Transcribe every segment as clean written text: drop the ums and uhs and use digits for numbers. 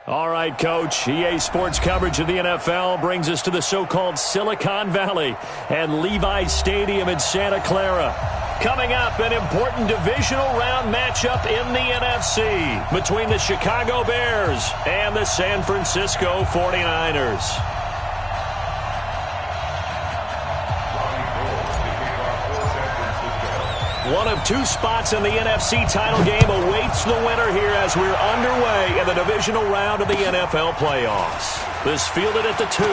All right, Coach. EA Sports coverage of the NFL brings us to the so-called Silicon Valley and Levi's Stadium in Santa Clara. Coming up, an important divisional round matchup in the NFC between the Chicago Bears and the San Francisco 49ers. One of two spots in the NFC title game awaits the winner here as we're underway in the divisional round of the NFL playoffs. This fielded at the 2.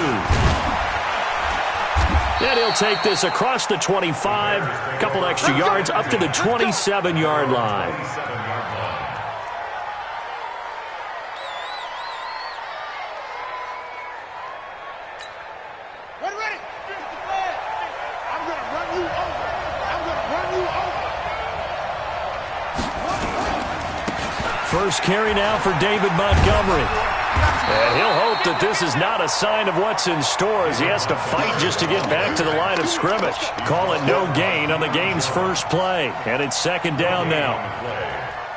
And he'll take this across the 25, a couple extra yards up to the 27-yard line. First carry now for David Montgomery. And he'll hope that this is not a sign of what's in store as he has to fight just to get back to the line of scrimmage. Call it no gain on the game's first play. And it's second down now.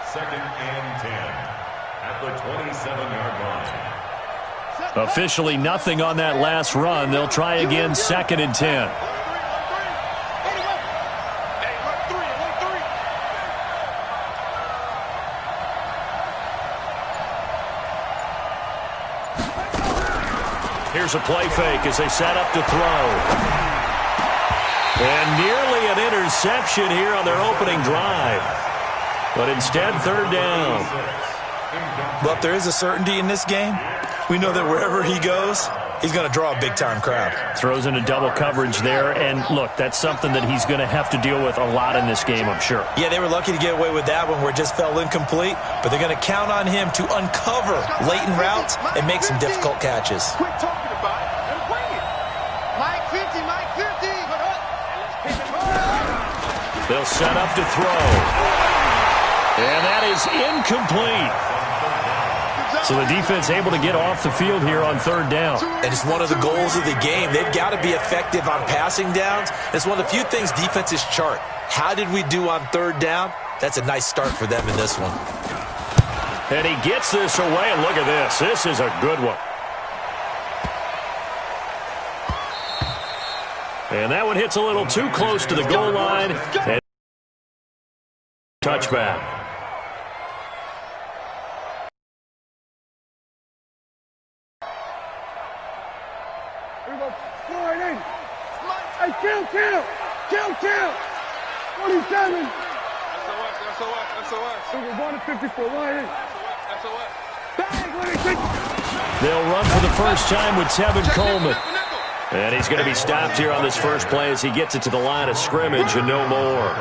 Second and 10 at the 27-yard line. Officially nothing on that last run. They'll try again second and 10. Here's a play fake as they set up to throw. And nearly an interception here on their opening drive. But instead, third down. But there is a certainty in this game. We know that wherever he goes, he's going to draw a big-time crowd. Throws into double coverage there. And, look, that's something that he's going to have to deal with a lot in this game, I'm sure. Yeah, they were lucky to get away with that one where it just fell incomplete. But they're going to count on him to uncover late in routes and make some difficult catches. Quit talking about it and bring it. Mike 50, Mike 50. They'll set up to throw. And that is incomplete. So the defense able to get off the field here on third down. And it's one of the goals of the game. They've got to be effective on passing downs. It's one of the few things defenses chart. How did we do on third down? That's a nice start for them in this one. And he gets this away, and look at this. This is a good one. And that one hits a little too close to the goal line. And touchback. Hey, kill. 47. They'll run for the first time with Tevin Coleman. And he's going to be stopped here on this first play as he gets it to the line of scrimmage and no more.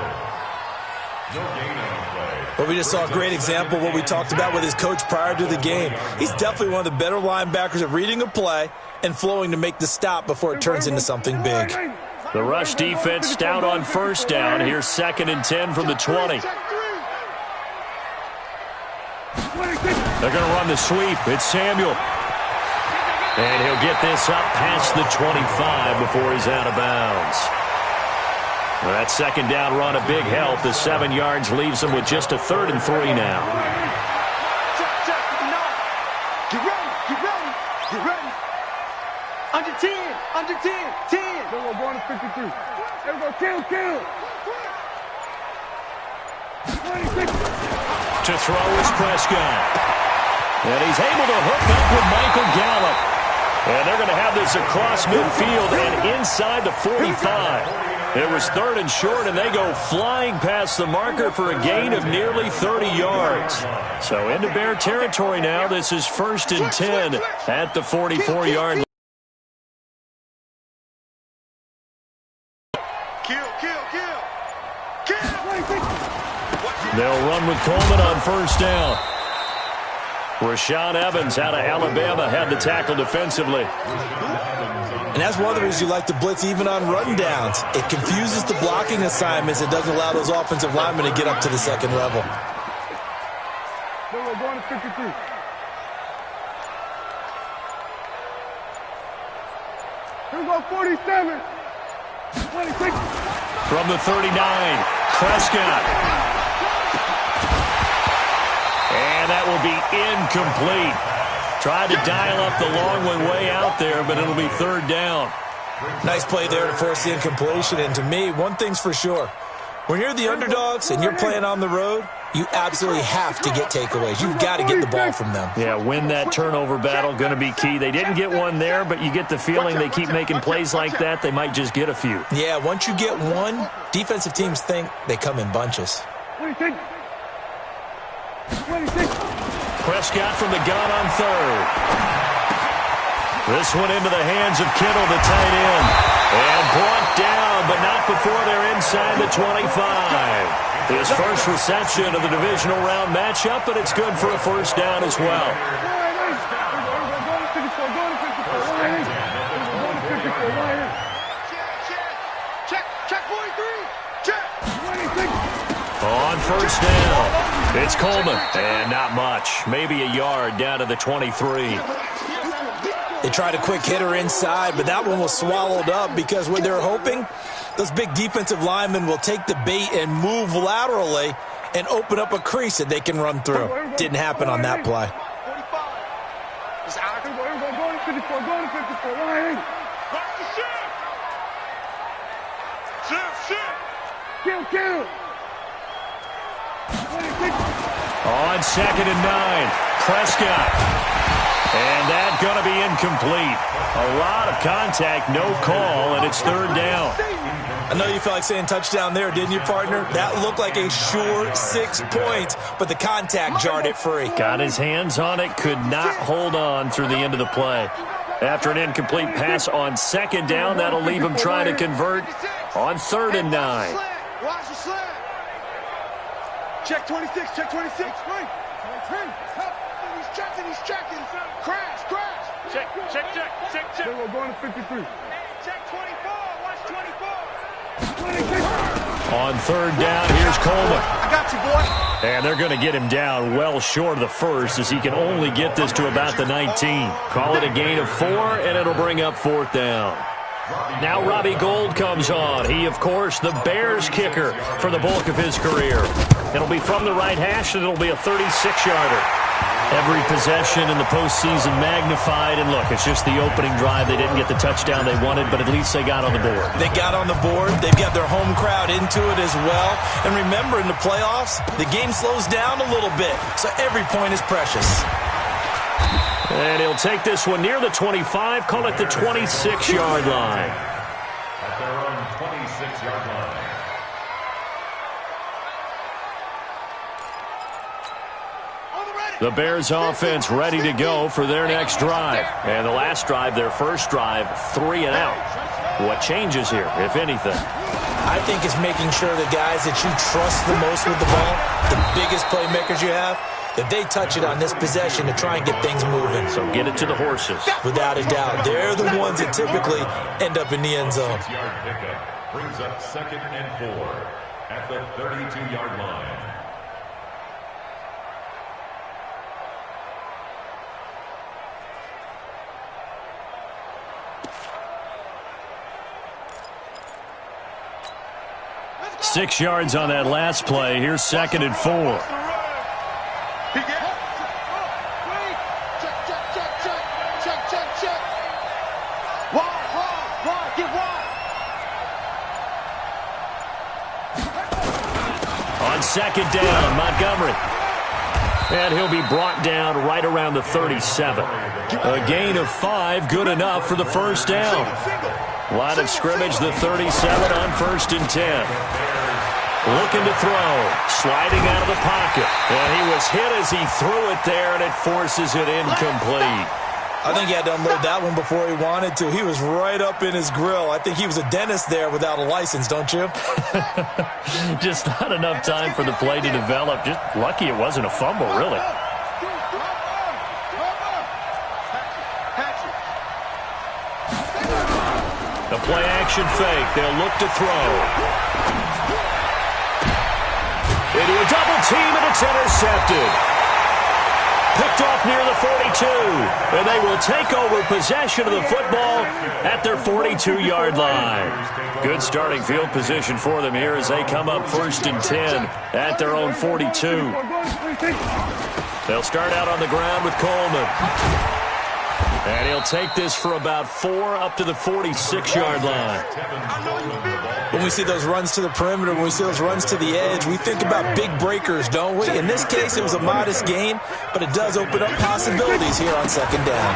Well, we just saw a great example of what we talked about with his coach prior to the game. He's definitely one of the better linebackers at reading a play and flowing to make the stop before it turns into something big. The rush defense stout on first down. Here's second and 10 from the 20. They're going to run the sweep. It's Samuel. And he'll get this up past the 25 before he's out of bounds. Well, that second down run a big help. The 7 yards leaves them with just a third and 3 now. Get ready. Under 10. 10. We're going to 53. There we go, kill. To throw is Prescott. And he's able to hook up with Michael Gallup. And they're going to have this across midfield and inside the 45. It was third and short, and they go flying past the marker for a gain of nearly 30 yards. So into Bear territory now. This is first and 10 at the 44-yard line. They'll run with Coleman on first down. Rashaan Evans out of Alabama had the tackle defensively. And that's one of the reasons you like to blitz even on run downs. It confuses the blocking assignments. It doesn't allow those offensive linemen to get up to the second level. We're going to 53. Here we go, 47. 26. From the 39, Prescott. And that will be incomplete. Tried to dial up the long one way out there, but it'll be third down. Nice play there to force the incompletion. And to me, one thing's for sure. When you're the underdogs and you're playing on the road, you absolutely have to get takeaways. You've got to get the ball from them. Yeah, win that turnover battle, going to be key. They didn't get one there, but you get the feeling they keep making plays like that, they might just get a few. Yeah, once you get one, defensive teams think they come in bunches. Prescott from the gun on third. This one into the hands of Kittle, the tight end. And brought down, but not before they're inside the 25. His first reception of the divisional round matchup, but it's good for a first down as well. On first down, it's Coleman. And not much. Maybe a yard down to the 23. They tried a quick hitter inside, but that one was swallowed up because what they're hoping, those big defensive linemen will take the bait and move laterally and open up a crease that they can run through. Didn't happen on that play. On 2nd and 9, Prescott. And that's going to be incomplete. A lot of contact, no call, and it's third down. I know you felt like saying touchdown there, didn't you, partner? That looked like a sure 6 points, but the contact jarred it free. Got his hands on it, could not hold on through the end of the play. After an incomplete pass on 2nd down, that'll leave him trying to convert on 3rd and 9. Check 26, check 26. He's checking. Crash. Check. We're going to 53. Check 24, watch 24. On 3rd down, here's Coleman. I got you, boy. And they're going to get him down well short of the first as he can only get this to about the 19. Call it a gain of 4, and it'll bring up 4th down. Now Robbie Gould comes on. He, of course, the Bears kicker for the bulk of his career. It'll be from the right hash, and it'll be a 36-yarder. Every possession in the postseason magnified. And look, it's just the opening drive. They didn't get the touchdown they wanted, but at least they got on the board. They got on the board. They've got their home crowd into it as well. And remember, in the playoffs, the game slows down a little bit, so every point is precious. And he'll take this one near the 25, call it the 26-yard line. At their own 26-yard line. The Bears offense ready to go for their next drive. And the last drive, their first drive, 3 and out. What changes here, if anything? I think it's making sure the guys that you trust the most with the ball, the biggest playmakers you have, that they touch it on this possession to try and get things moving. So get it to the horses. Without a doubt. They're the ones that typically end up in the end zone. 6-yard pickup brings up 2nd and 4 at the 32-yard line. Six yards on that last play. Here's 2nd and 4. On 2nd down, Montgomery. And he'll be brought down right around the 37. A gain of 5, good enough for the first down. Line of scrimmage, the 37 on 1st and 10. Looking to throw, sliding out of the pocket. And he was hit as he threw it there, and it forces it incomplete. I think he had to unload that one before he wanted to. He was right up in his grill. I think he was a dentist there without a license, don't you? Just not enough time for the play to develop. Just lucky it wasn't a fumble, really. The play-action fake. They'll look to throw. Into a double team, and it's intercepted. Picked off near the 42. And they will take over possession of the football at their 42-yard line. Good starting field position for them here as they come up 1st and 10 at their own 42. They'll start out on the ground with Coleman. And he'll take this for about 4 up to the 46-yard line. When we see those runs to the perimeter, when we see those runs to the edge, we think about big breakers, don't we? In this case, it was a modest gain, but it does open up possibilities here on second down.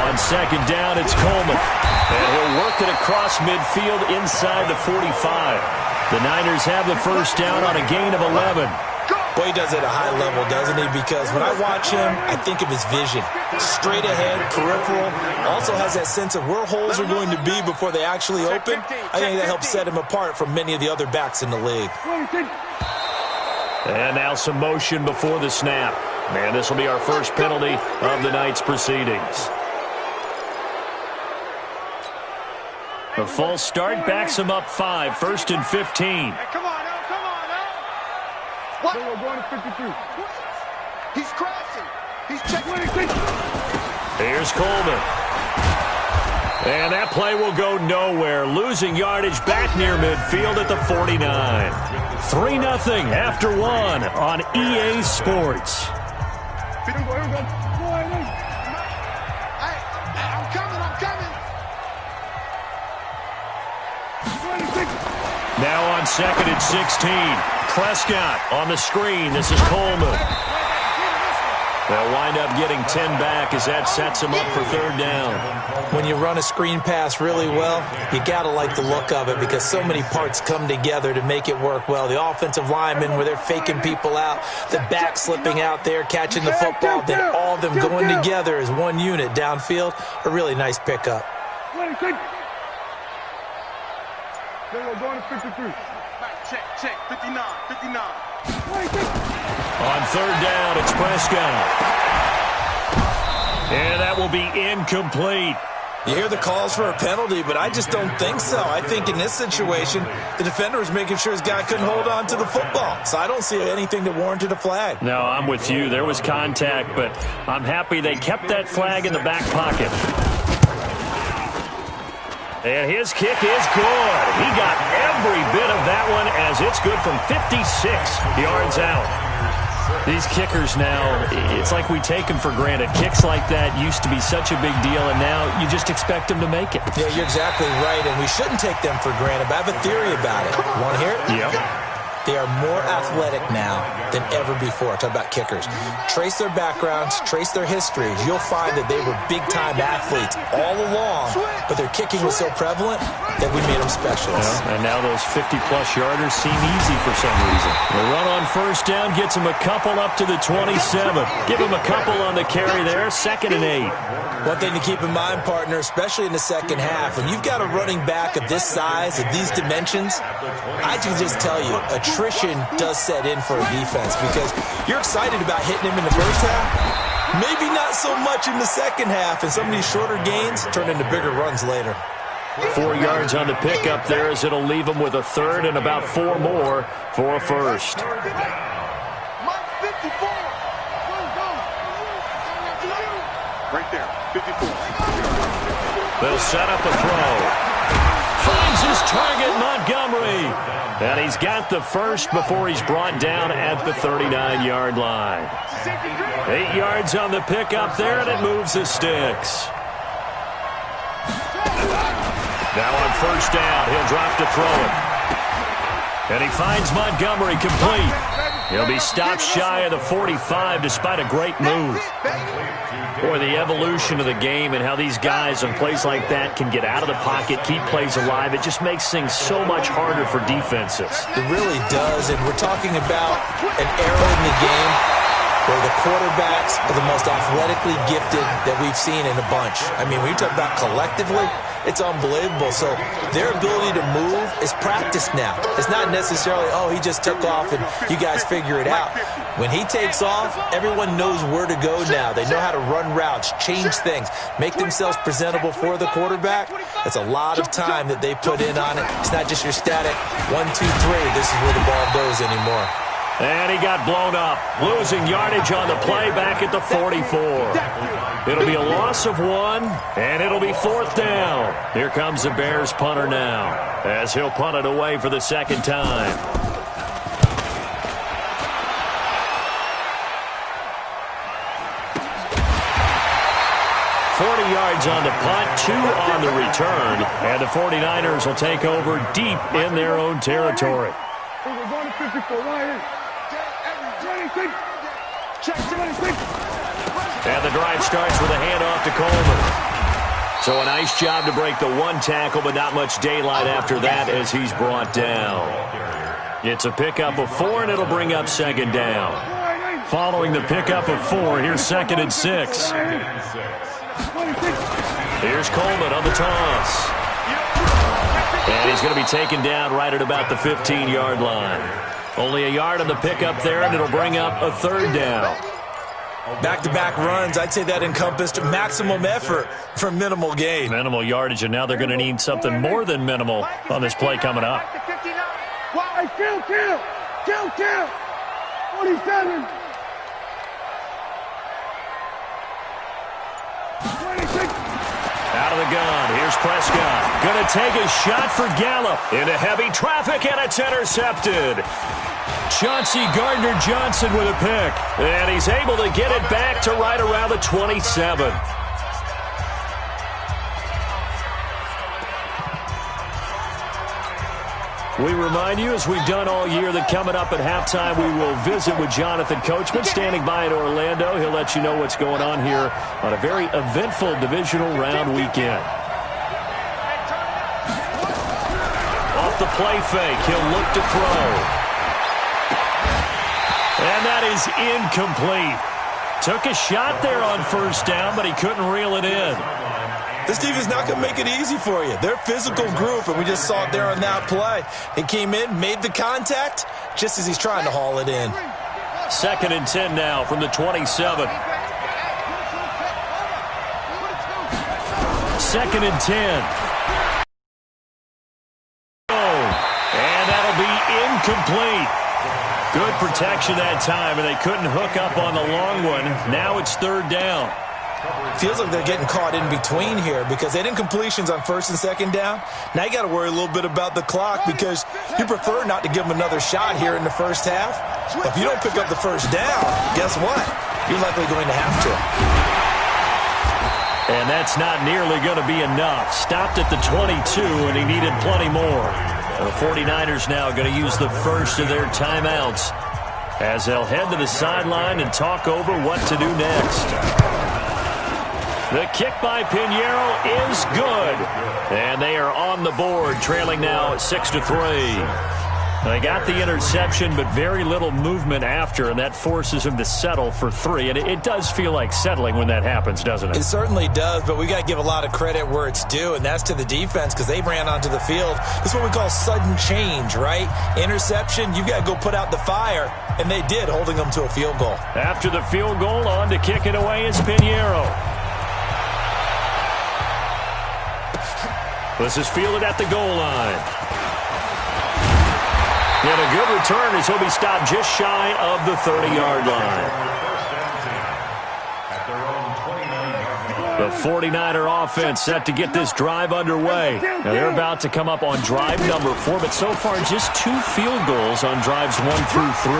On second down, it's Coleman. And he'll work it across midfield inside the 45. The Niners have the first down on a gain of 11. Boy, he does it at a high level, doesn't he? Because when I watch him, I think of his vision. Straight ahead, peripheral. Also has that sense of where holes are going to be before they actually open. I think that helps set him apart from many of the other backs in the league. And now some motion before the snap. And this will be our first penalty of the night's proceedings. The false start backs him up 5, 1st and 15. Come on. What? We're going to 53. He's crashing. He's checking. Here's Coleman. And that play will go nowhere. Losing yardage back near midfield at the 49. 3-0 after 1 on EA Sports. I'm coming. Now on 2nd and 16. Prescott on the screen. This is Coleman. They'll wind up getting 10 back as that sets him up for 3rd down. When you run a screen pass really well, you got to like the look of it because so many parts come together to make it work well. The offensive linemen where they're faking people out, the back slipping out there, catching the football, then all of them going together as one unit downfield. A really nice pickup. We're going to 53. Check, 59. On 3rd down, it's Prescott. And that will be incomplete. You hear the calls for a penalty, but I just don't think so. I think in this situation, the defender was making sure his guy couldn't hold on to the football. So I don't see anything that warranted a flag. No, I'm with you. There was contact, but I'm happy they kept that flag in the back pocket. And his kick is good. He got every bit of that one as it's good from 56 yards out. These kickers now, it's like we take them for granted. Kicks like that used to be such a big deal, and now you just expect them to make it. Yeah, you're exactly right, and we shouldn't take them for granted, but I have a theory about it. Want to hear it? Yep. They are more athletic now than ever before. Talk about kickers. Trace their backgrounds, trace their histories. You'll find that they were big-time athletes all along, but their kicking was so prevalent that we made them specialists. Yeah, and now those 50-plus yarders seem easy for some reason. The run on 1st down gets him a couple up to the 27. Give him a couple on the carry there, 2nd and 8. One thing to keep in mind, partner, especially in the second half, when you've got a running back of this size, of these dimensions, I can just tell you, attrition does set in for a defense because you're excited about hitting him in the first half. Maybe not so much in the second half, and some of these shorter gains turn into bigger runs later. 4 yards on the pickup there as it'll leave him with a 3rd and about 4 more for a 1st. Right there, 54. They'll set up a throw. Finds his target, Montgomery. And he's got the 1st before he's brought down at the 39-yard line. 8 yards on the pickup there, and it moves the sticks. Now on 1st down, he'll drop to throw it. And he finds Montgomery complete. He'll be stopped shy of the 45 despite a great move. Boy, the evolution of the game and how these guys on plays like that can get out of the pocket, keep plays alive, it just makes things so much harder for defenses. It really does, and we're talking about an era in the game where the quarterbacks are the most athletically gifted that we've seen in a bunch. I mean, when you talk about collectively, it's unbelievable. So their ability to move is practiced now. It's not necessarily, oh, he just took off and you guys figure it out. When he takes off, everyone knows where to go now. They know how to run routes, change things, make themselves presentable for the quarterback. That's a lot of time that they put in on it. It's not just your static 1, 2, 3. This is where the ball goes anymore. And he got blown up, losing yardage on the play back at the 44. It'll be a loss of 1, and it'll be 4th down. Here comes the Bears punter now, as he'll punt it away for the 2nd time. 40 yards on the punt, 2 on the return, and the 49ers will take over deep in their own territory. We're going to 54, right here. 26. Check 26. And the drive starts with a handoff to Coleman. So a nice job to break the 1 tackle, but not much daylight after that as he's brought down. It's a pickup of 4, and it'll bring up 2nd down. Following the pickup of 4, here's 2nd and 6. Here's Coleman on the toss. And he's going to be taken down right at about the 15-yard line. Only a yard on the pickup there, and it'll bring up a 3rd down. Back-to-back runs, I'd say that encompassed maximum effort for minimal gain. Minimal yardage, and now they're going to need something more than minimal on this play coming up. Hey, kill. 47. 26. Out of the gun, here's Prescott. Going to take a shot for Gallup. Into heavy traffic, and it's intercepted. Chauncey Gardner-Johnson with a pick. And he's able to get it back to right around the 27. We remind you, as we've done all year, that coming up at halftime, we will visit with Jonathan Coachman, standing by in Orlando. He'll let you know what's going on here on a very eventful divisional round weekend. Off the play fake, he'll look to throw. And that is incomplete. Took a shot there on 1st down, but he couldn't reel it in. This team is not going to make it easy for you. They're a physical group, and we just saw it there on that play. He came in, made the contact, just as he's trying to haul it in. 2nd and 10 now from the 27. 2nd and 10. And that'll be incomplete. Good protection that time, and they couldn't hook up on the long one. Now it's 3rd down. Feels like they're getting caught in between here because they didn't completions on 1st and 2nd down. Now you got to worry a little bit about the clock because you prefer not to give them another shot here in the 1st half. But if you don't pick up the 1st down, guess what? You're likely going to have to. And that's not nearly going to be enough. Stopped at the 22, and he needed plenty more. The 49ers now going to use the first of their timeouts as they'll head to the sideline and talk over what to do next. The kick by Pinheiro is good. And they are on the board, trailing now 6-3. They got the interception, but very little movement after, and that forces them to settle for 3. And it does feel like settling when that happens, doesn't it? It certainly does, but we got to give a lot of credit where it's due, and that's to the defense because they ran onto the field. This is what we call sudden change, right? Interception, you've got to go put out the fire, and they did, holding them to a field goal. After the field goal, on to kick it away is Pinheiro. This is fielded at the goal line. And a good return as he'll be stopped just shy of the 30-yard line. The 49er offense set to get this drive underway. Now they're about to come up on drive number 4, but so far just 2 field goals on drives 1 through 3.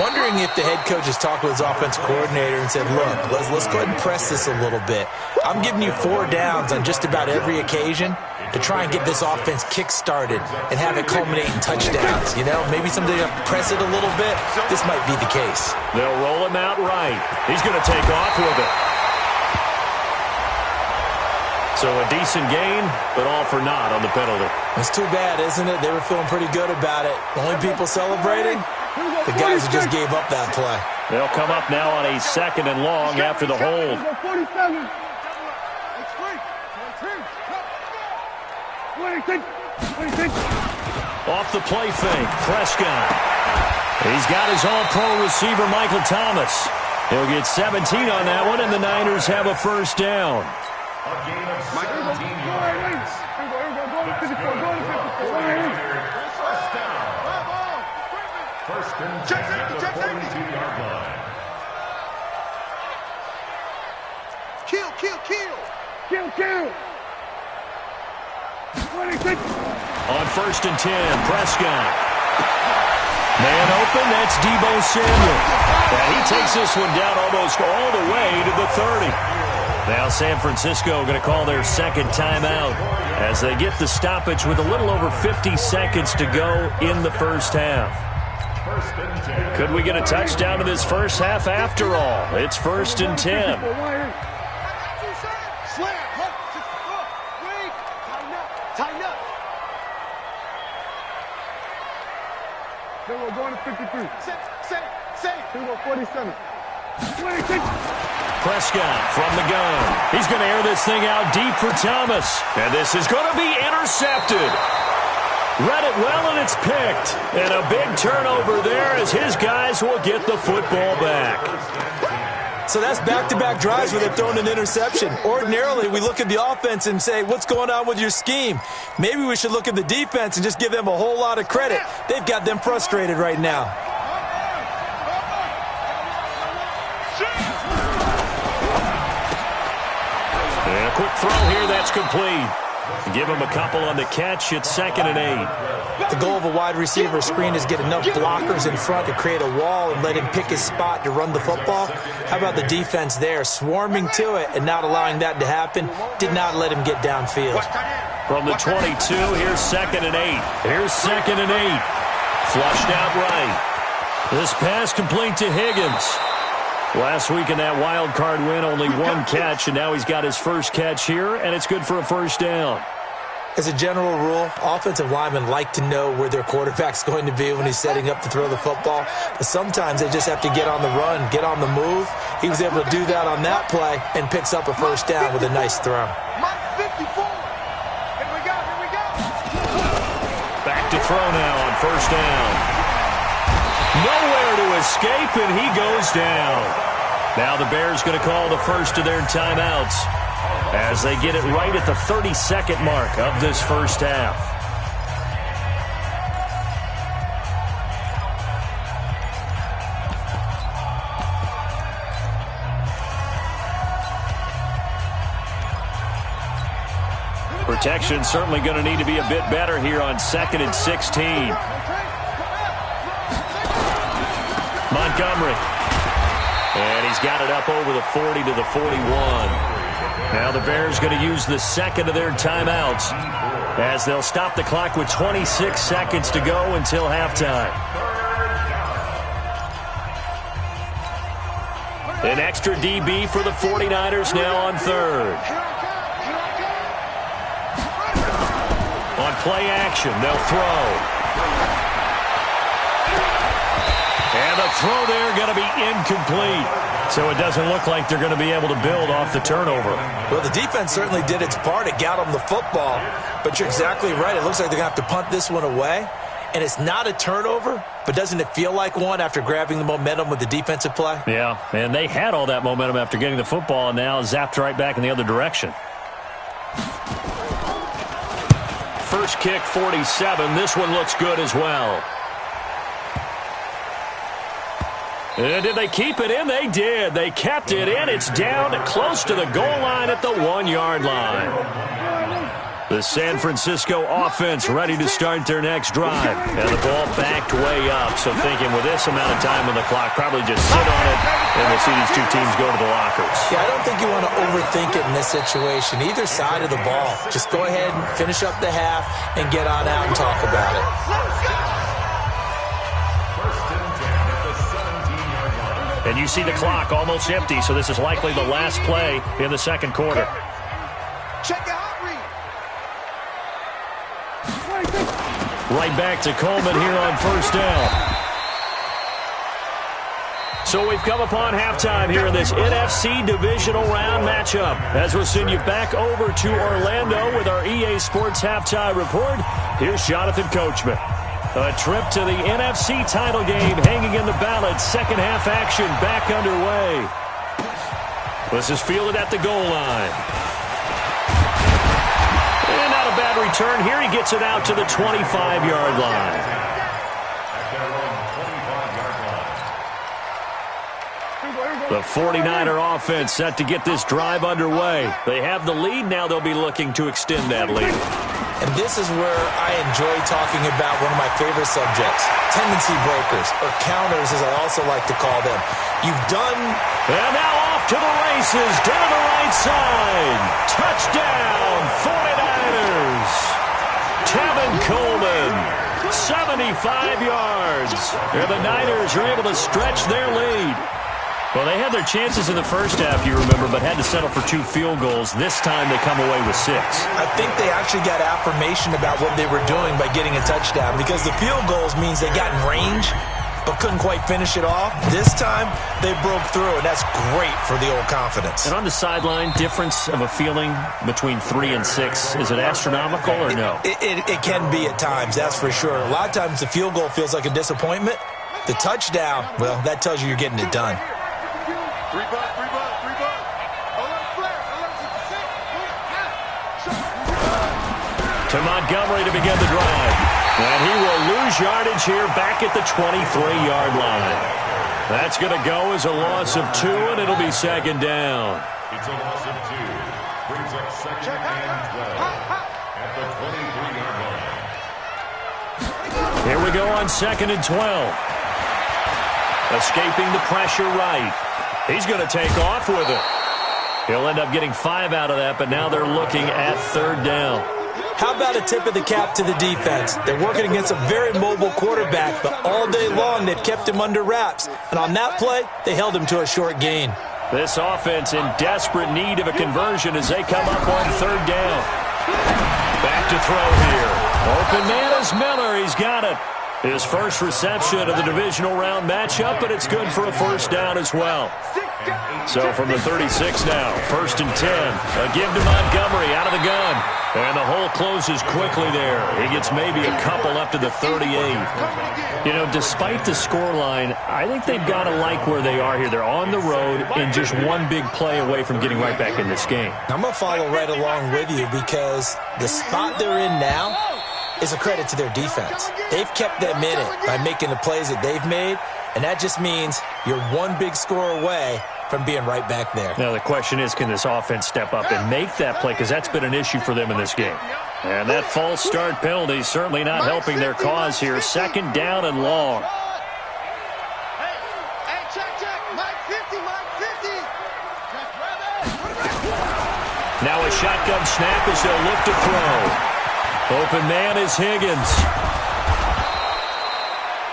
Wondering if the head coach has talked with his offense coordinator and said, look, let's go ahead and press this a little bit. I'm giving you 4 downs on just about every occasion to try and get this offense kick-started and have it culminate in touchdowns. You know, maybe somebody to press it a little bit. This might be the case. They'll roll him out right. He's going to take off with it. So a decent gain, but all for naught on the penalty. It's too bad, isn't it? They were feeling pretty good about it. The only people celebrating, the guys who just gave up that play. They'll come up now on a 2nd and long after the hold. 47. 26. Off the play fake, Prescott. He's got his all-pro receiver, Michael Thomas. He'll get 17 on that one, and the Niners have a 1st down. A gain of 17 yards. First down. First and 10 at the 42-yard line. Kill. 26. On 1st and 10, Prescott. Man open, that's Deebo Samuel. And he takes this one down almost all the way to the 30. Now San Francisco going to call their second timeout as they get the stoppage with a little over 50 seconds to go in the first half. Could we get a touchdown in this first half after all? It's 1st and 10. Tighten up. Then we're going to 53. Say. Then we're 47. Prescott from the gun. He's going to air this thing out deep for Thomas. And this is going to be intercepted. Read it well, and it's picked. And a big turnover there as his guys will get the football back. So that's back-to-back drives where they've thrown an interception. Ordinarily, we look at the offense and say, what's going on with your scheme? Maybe we should look at the defense and just give them a whole lot of credit. They've got them frustrated right now. And a quick throw here, that's complete. Give him a couple on the catch. It's 2nd and 8. The goal of a wide receiver screen is get enough blockers in front to create a wall and let him pick his spot to run the football. How about the defense there, swarming to it and not allowing that to happen? Did not let him get downfield. From the 22, here's 2nd and 8. Here's 2nd and 8. Flushed out right. This pass complete to Higgins. Last week in that wild card win, only one catch, and now he's got his first catch here, and it's good for a first down. As a general rule, offensive linemen like to know where their quarterback's going to be when he's setting up to throw the football. But sometimes they just have to get on the run, get on the move. He was able to do that on that play and picks up a first down with a nice throw. Back to throw now on first down. Nowhere to escape, and he goes down. Now the Bears going to call the first of their timeouts as they get it right at the 30-second mark of this first half. Protection certainly going to need to be a bit better here on 2nd and 16. Montgomery. And he's got it up over the 40 to the 41. Now the Bears going to use the second of their timeouts as they'll stop the clock with 26 seconds to go until halftime. An extra DB for the 49ers now on 3rd. On play action, they'll throw. And the throw there going to be incomplete. So it doesn't look like they're going to be able to build off the turnover. Well, the defense certainly did its part. It got them the football. But you're exactly right. It looks like they're going to have to punt this one away. And it's not a turnover, but doesn't it feel like one after grabbing the momentum with the defensive play? Yeah, and they had all that momentum after getting the football and now zapped right back in the other direction. First kick, 47. This one looks good as well. And did they keep it in? They did. They kept it in. It's down close to the goal line at the 1-yard line. The San Francisco offense ready to start their next drive. And the ball backed way up. So thinking with this amount of time on the clock, probably just sit on it, and we'll see these two teams go to the lockers. Yeah, I don't think you want to overthink it in this situation. Either side of the ball. Just go ahead and finish up the half and get on out and talk about it. And you see the clock almost empty, so this is likely the last play in the second quarter. Check out Right back to Coleman here on first down. So we've come upon halftime here in this NFC divisional round matchup. As we'll send you back over to Orlando with our EA Sports halftime report, here's Jonathan Coachman. A trip to the NFC title game hanging in the balance. Second half action back underway. This is fielded at the goal line. And not a bad return here. He gets it out to the 25-yard line. The 49er offense set to get this drive underway. They have the lead. Now they'll be looking to extend that lead. And this is where I enjoy talking about one of my favorite subjects, tendency breakers, or counters as I also like to call them. You've done... And now off to the races, down the right side. Touchdown, 49ers. Tevin Coleman, 75 yards. And the Niners are able to stretch their lead. Well, they had their chances in the first half, you remember, but had to settle for 2 field goals. This time they come away with 6. I think they actually got affirmation about what they were doing by getting a touchdown, because the field goals means they got in range but couldn't quite finish it off. This time they broke through, and that's great for the old confidence. And on the sideline, difference of a feeling between 3 and 6, is it astronomical or no? It can be at times, that's for sure. A lot of times the field goal feels like a disappointment. The touchdown, well, that tells you you're getting it done. To Montgomery to begin the drive. And he will lose yardage here back at the 23-yard line. That's going to go as a loss of 2, and it'll be second down. It's a loss of 2. Brings up second and 12 at the 23-yard line. Here we go on second and 12. Escaping the pressure right. He's going to take off with it. He'll end up getting 5 out of that, but now they're looking at third down. How about a tip of the cap to the defense? They're working against a very mobile quarterback, but all day long they've kept him under wraps. And on that play, they held him to a short gain. This offense in desperate need of a conversion as they come up on third down. Back to throw here. Open man is Miller. He's got it. His first reception of the divisional round matchup, but it's good for a first down as well. So from the 36 now, first and 10. A give to Montgomery out of the gun. And the hole closes quickly there. He gets maybe a couple up to the 38. You know, despite the scoreline, I think they've got to like where they are here. They're on the road and just one big play away from getting right back in this game. I'm going to follow right along with you because the spot they're in now is a credit to their defense. They've kept them in it by making the plays that they've made, and that just means you're one big score away from being right back there. Now the question is, can this offense step up and make that play? Because that's been an issue for them in this game. And that false start penalty certainly not helping their cause here. Second down and long. Now a shotgun snap as they'll look to throw. Open man is Higgins.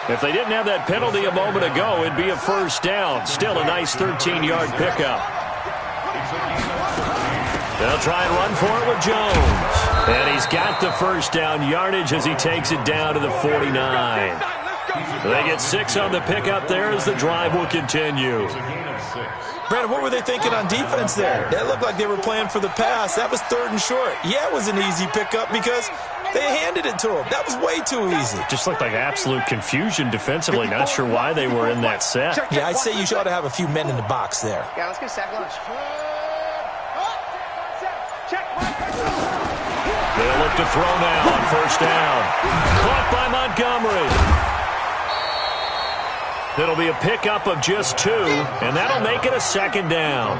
If they didn't have that penalty a moment ago, it'd be a first down. Still a nice 13-yard pickup. They'll try and run for it with Jones. And he's got the first down yardage as he takes it down to the 49. They get 6 on the pickup there as the drive will continue. Brandon, what were they thinking on defense there? That looked like they were playing for the pass. That was third and short. Yeah, it was an easy pickup because they handed it to him. That was way too easy. Just looked like absolute confusion defensively. Not sure why they were in that set. Yeah, I'd say you ought to have a few men in the box there. Yeah, let's get sack lunch. They'll look to throw now on first down. Caught by Montgomery. It'll be a pickup of just 2, and that'll make it a second down.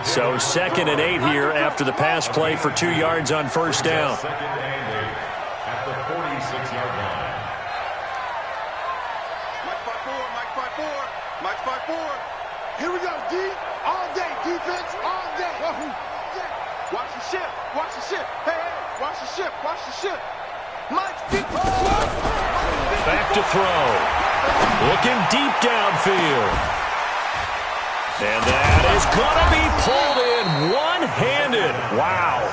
So second and 8 here after the pass play for 2 yards on first down. Second and 8 at the 46-yard line. Mike 5-4. Here we go, D. All day, defense, all day. Watch the ship, watch the ship. Hey, watch the ship, watch the ship. Mike 50. Back to throw. Looking deep downfield. And that is going to be pulled in one-handed. Wow.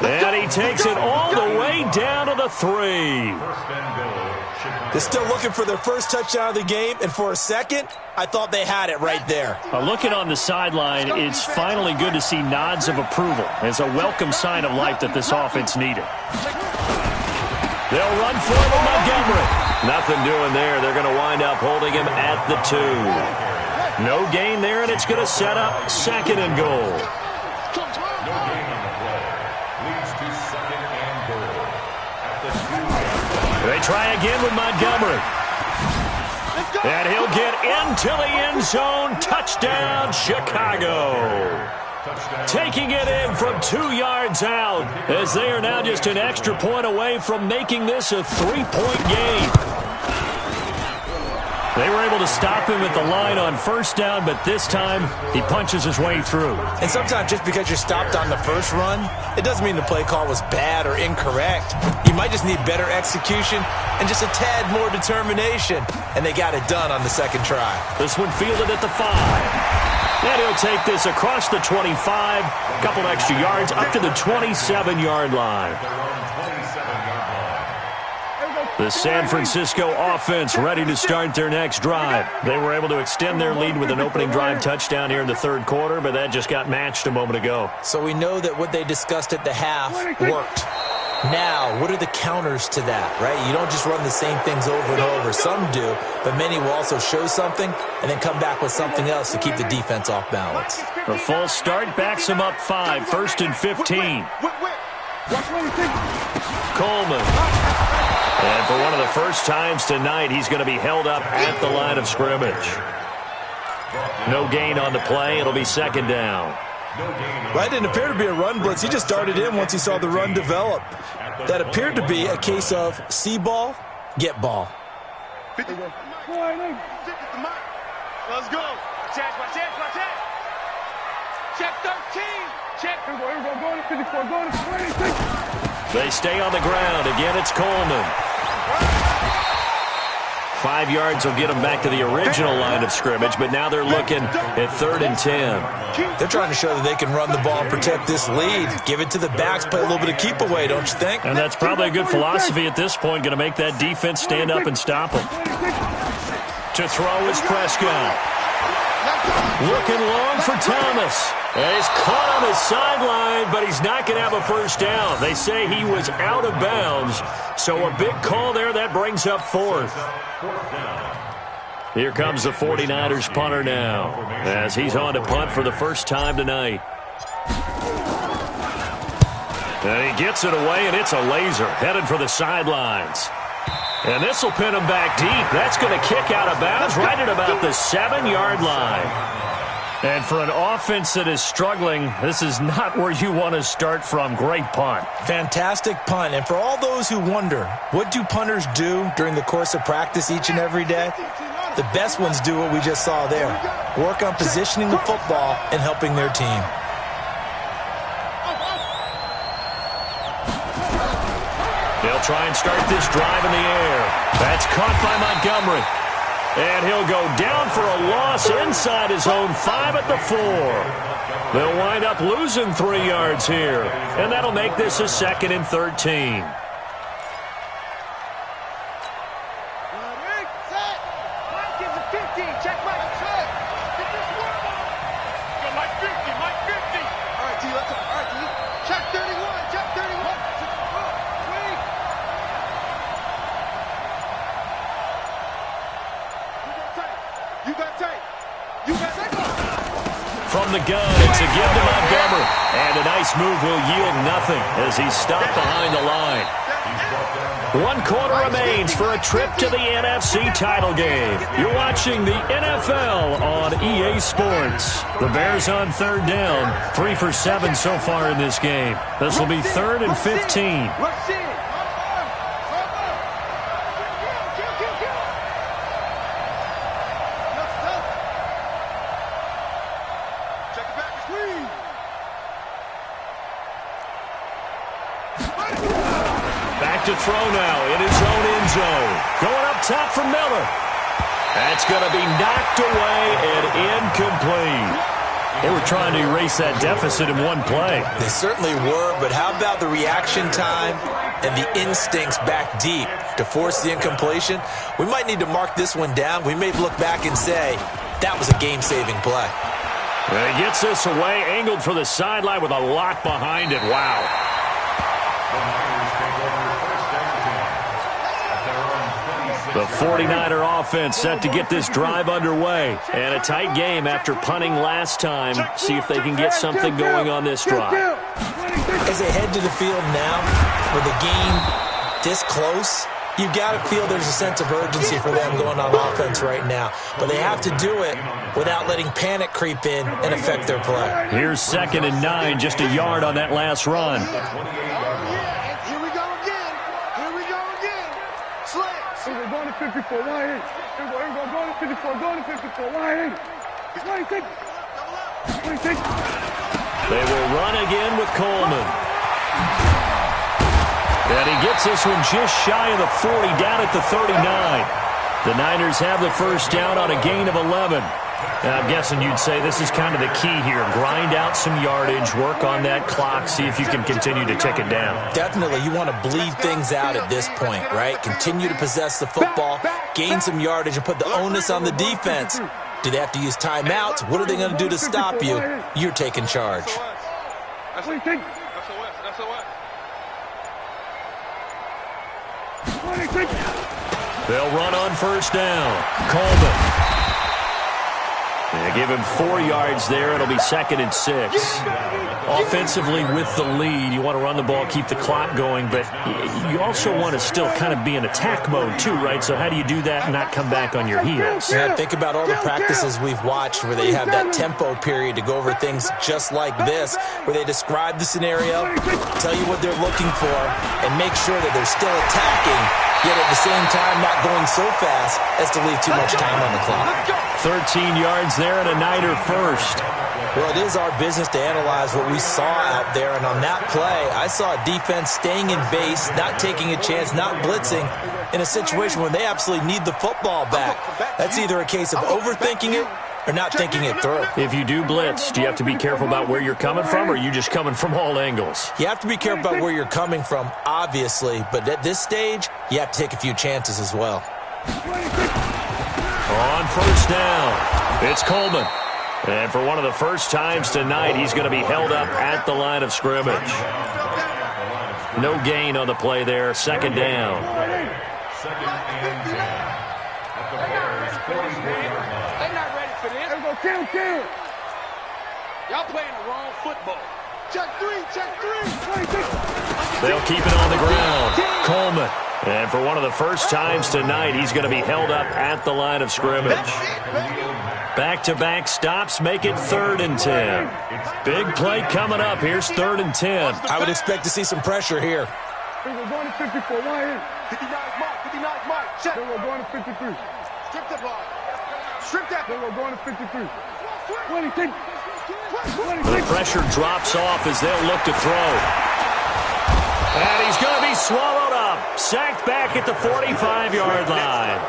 And he takes it all the way down to the 3. They're still looking for their first touchdown of the game, and for a second, I thought they had it right there. Looking on the sideline, it's finally good to see nods of approval. It's a welcome sign of life that this offense needed. They'll run for it with Montgomery. Nothing doing there. They're going to wind up holding him at the 2. No gain there, and it's going to set up second and goal. No gain on the play. Leads to second and goal at the 2. They try again with Montgomery. And he'll get into the end zone. Touchdown, Chicago. Taking it in from 2 yards out, as they are now just an extra point away from making this a 3-point game. They were able to stop him at the line on first down, but this time he punches his way through. And sometimes just because you're stopped on the first run, it doesn't mean the play call was bad or incorrect. You might just need better execution and just a tad more determination, and they got it done on the second try. This one fielded at the 5. And he'll take this across the 25, a couple extra yards, up to the 27-yard line. The San Francisco offense ready to start their next drive. They were able to extend their lead with an opening drive touchdown here in the third quarter, but that just got matched a moment ago. So we know that what they discussed at the half worked. Now, what are the counters to that, right? You don't just run the same things over and over. Some do, but many will also show something and then come back with something else to keep the defense off balance. The false start backs him up 5, 1st and 15. Coleman. And for one of the first times tonight, he's going to be held up at the line of scrimmage. No gain on the play. It'll be second down. Right, didn't appear to be a run blitz. He just darted in once he saw the run develop. That appeared to be a case of see ball, get ball. Let's go. Watch it. Check 13. Check. They stay on the ground. Again, it's Coleman. 5 yards will get them back to the original line of scrimmage, but now they're looking at 3rd and 10. They're trying to show that they can run the ball and protect this lead. Give it to the backs, play a little bit of keep away, don't you think? And that's probably a good philosophy at this point, going to make that defense stand up and stop them. To throw is Prescott. Looking long for Thomas. And he's caught on the sideline, but he's not going to have a first down. They say he was out of bounds, so a big call there. That brings up 4th. Here comes the 49ers punter now, as he's on to punt for the first time tonight. And he gets it away, and it's a laser headed for the sidelines. And this will pin him back deep. That's going to kick out of bounds right at about the 7-yard line. And for an offense that is struggling, this is not where you want to start from. Great punt. Fantastic punt. And for all those who wonder, what do punters do during the course of practice each and every day? The best ones do what we just saw there. Work on positioning the football and helping their team. They'll try and start this drive in the air. That's caught by Montgomery. And he'll go down for a loss inside his own 5 at the 4. They'll wind up losing 3 yards here. And that'll make this a 2nd and 13. From the gun, it's a give to Montgomery. And a nice move will yield nothing as he's stopped behind the line. 1 quarter remains for a trip to the NFC title game. You're watching the NFL on EA Sports. The Bears on 3rd down, 3 for 7 so far in this game. This will be 3rd and 15. To throw now in his own end zone. Going up top for Miller. That's going to be knocked away and incomplete. They were trying to erase that deficit in one play. They certainly were, but how about the reaction time and the instincts back deep to force the incompletion? We might need to mark this one down. We may look back and say, that was a game-saving play. And he gets this away, angled for the sideline with a lot behind it. Wow. The 49er offense set to get this drive underway. And a tight game after punting last time. See if they can get something going on this drive. As they head to the field now, with the game this close, You got to feel there's a sense of urgency for them going on offense right now. But they have to do it without letting panic creep in and affect their play. Here's 2nd and 9, just a yard on that last run. Here we go again. Here we go again. Slants. We're going to 54. Why? We're going to 54. Going to 54. Why? 26. 26. They will run again with Coleman. And he gets this one just shy of the 40, down at the 39. The Niners have the first down on a gain of 11. And I'm guessing you'd say this is kind of the key here. Grind out some yardage, work on that clock, see if you can continue to tick it down. Definitely, you want to bleed things out at this point, right? Continue to possess the football, gain some yardage, and put the onus on the defense. Do they have to use timeouts? What are they going to do to stop you? You're taking charge. That's SOS. That's SOS. They'll run on first down. Coleman. They give him 4 yards there. It'll be 2nd and 6. Offensively with the lead, you want to run the ball, keep the clock going, but you also want to still kind of be in attack mode too, right? So how do you do that and not come back on your heels? Yeah, think about all the practices we've watched where they have that tempo period to go over things just like this, where they describe the scenario, tell you what they're looking for, and make sure that they're still attacking, yet at the same time not going so fast as to leave too much time on the clock. 13 yards there and a Niner first. Well, it is our business to analyze what we saw out there, and on that play, I saw a defense staying in base, not taking a chance, not blitzing, in a situation where they absolutely need the football back. That's either a case of overthinking it or not thinking it through. If you do blitz, do you have to be careful about where you're coming from, or are you just coming from all angles? You have to be careful about where you're coming from, obviously, but at this stage, you have to take a few chances as well. On first down, it's Coleman. And for one of the first times tonight, he's going to be held up at the line of scrimmage. No gain on the play there. 2nd down. 2nd and 10. At the Bears' 44-yard line. They're not ready for this. Kill. Y'all playing the wrong football. Check 3. They'll keep it on the ground. Coleman. And for one of the first times tonight, he's going to be held up at the line of scrimmage. Back-to-back stops make it 3rd and 10. Big play coming up. Here's 3rd and 10. I would expect to see some pressure here. We're going to 54. Why? 59 mark. Check. We're going to 53. Strip the ball. Strip that. We're going to 53. 26. The pressure drops off as they'll look to throw. And he's going to be swallowed up. Sacked back at the 45-yard line.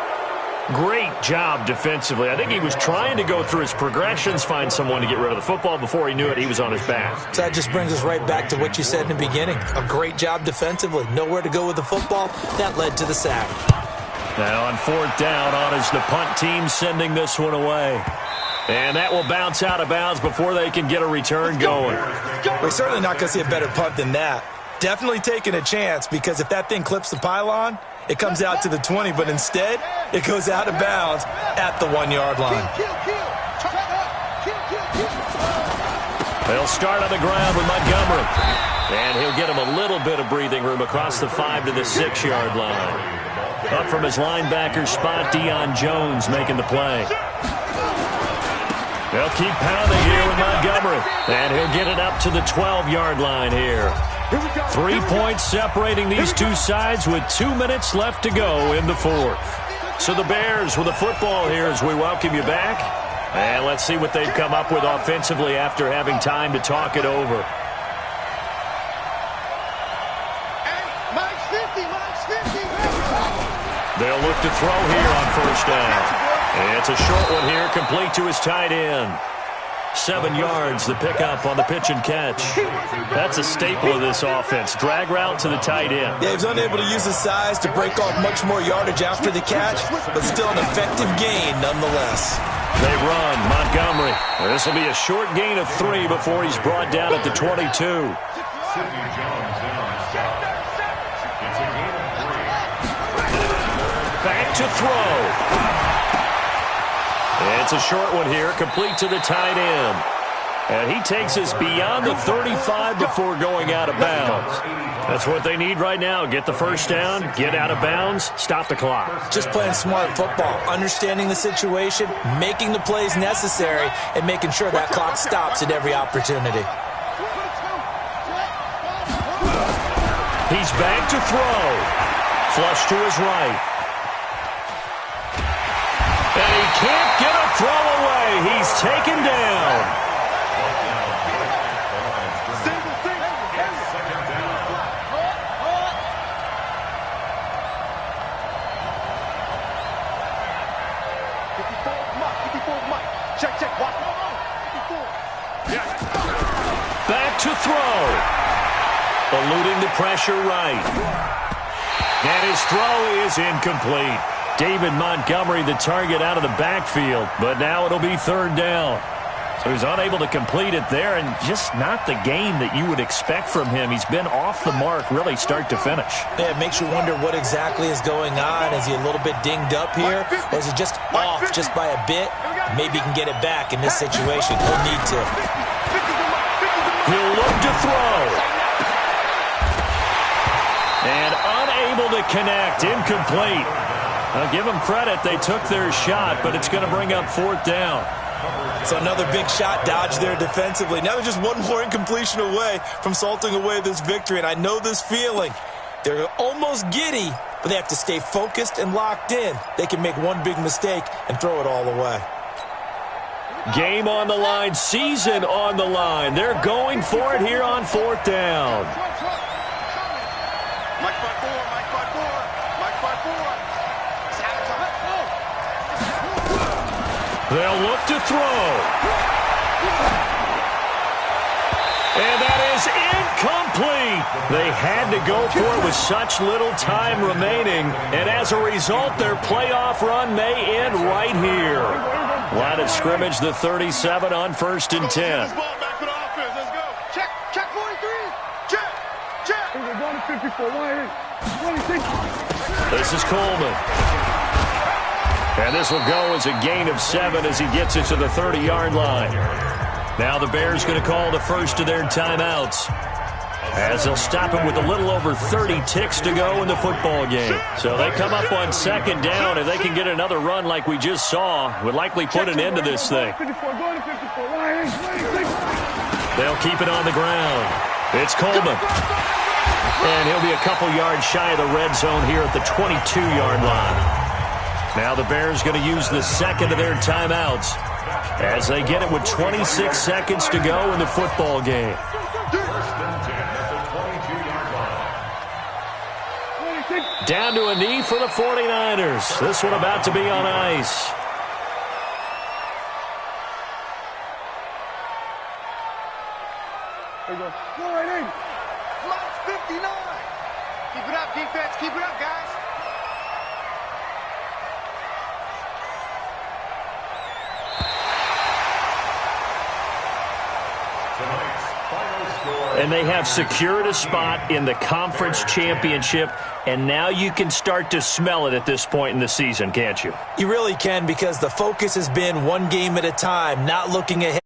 Great job defensively. I think he was trying to go through his progressions, find someone to get rid of the football. Before he knew it, he was on his back. So that just brings us right back to what you said in the beginning. A great job defensively. Nowhere to go with the football. That led to the sack. Now on 4th down, on is the punt team sending this one away. And that will bounce out of bounds before they can get a return going. We're certainly not going to see a better punt than that. Definitely taking a chance, because if that thing clips the pylon, it comes out to the 20, but instead, it goes out of bounds at the 1-yard line. They'll start on the ground with Montgomery. And he'll get him a little bit of breathing room across the 5 to the 6-yard line. Up from his linebacker spot, Deion Jones making the play. They'll keep pounding here with Montgomery. And he'll get it up to the 12-yard line here. 3 points separating these two sides with 2 minutes left to go in the 4th. So the Bears with the football here as we welcome you back. And let's see what they've come up with offensively after having time to talk it over. They'll look to throw here on first down. And it's a short one here, complete to his tight end. 7 yards, the pickup on the pitch and catch. That's a staple of this offense. Drag route to the tight end. Yeah, he was unable to use his size to break off much more yardage after the catch, but still an effective gain nonetheless. They run. Montgomery. This will be a short gain of 3 before he's brought down at the 22. Back to throw. It's a short one here, complete to the tight end. And he takes us beyond the 35 before going out of bounds. That's what they need right now. Get the first down, get out of bounds, stop the clock. Just playing smart football, understanding the situation, making the plays necessary, and making sure that clock stops at every opportunity. He's back to throw. Flush to his right. And he can't get a throw away. He's taken down. Back to throw. Eluding the pressure right. And his throw is incomplete. David Montgomery, the target out of the backfield, but now it'll be third down. So he's unable to complete it there, and just not the game that you would expect from him. He's been off the mark really start to finish. Yeah, it makes you wonder what exactly is going on. Is he a little bit dinged up here, or is he just off just by a bit? Maybe he can get it back in this situation. He'll need to. He'll look to throw. And unable to connect. Incomplete. I'll give them credit. They took their shot, but it's going to bring up fourth down. So another big shot dodged there defensively. Now they're just one more incompletion away from salting away this victory. And I know this feeling. They're almost giddy, but they have to stay focused and locked in. They can make one big mistake and throw it all away. Game on the line, season on the line. They're going for it here on fourth down. Mike 5-4, Mike 5-4, Mike 5-4. They'll look to throw. And that is incomplete. They had to go for it with such little time remaining. And as a result, their playoff run may end right here. Line of scrimmage, the 37 on 1st and 10. Let's go. Check, check 43. Check, check. We're going to 54. 26. This is Coleman. And this will go as a gain of 7 as he gets it to the 30-yard line. Now the Bears going to call the first of their timeouts, as they'll stop him with a little over 30 ticks to go in the football game. So they come up on second down, and they can get another run like we just saw. Would likely put an end to this thing. They'll keep it on the ground. It's Coleman. And he'll be a couple yards shy of the red zone here at the 22-yard line. Now the Bears going to use the second of their timeouts as they get it with 26 seconds to go in the football game. Down to a knee for the 49ers. This one about to be on ice. There you go. Go right in. Mike's 59. Keep it up, defense. Keep it up, guys. And they have secured a spot in the conference championship, and now you can start to smell it at this point in the season, can't you? You really can, because the focus has been one game at a time, not looking ahead.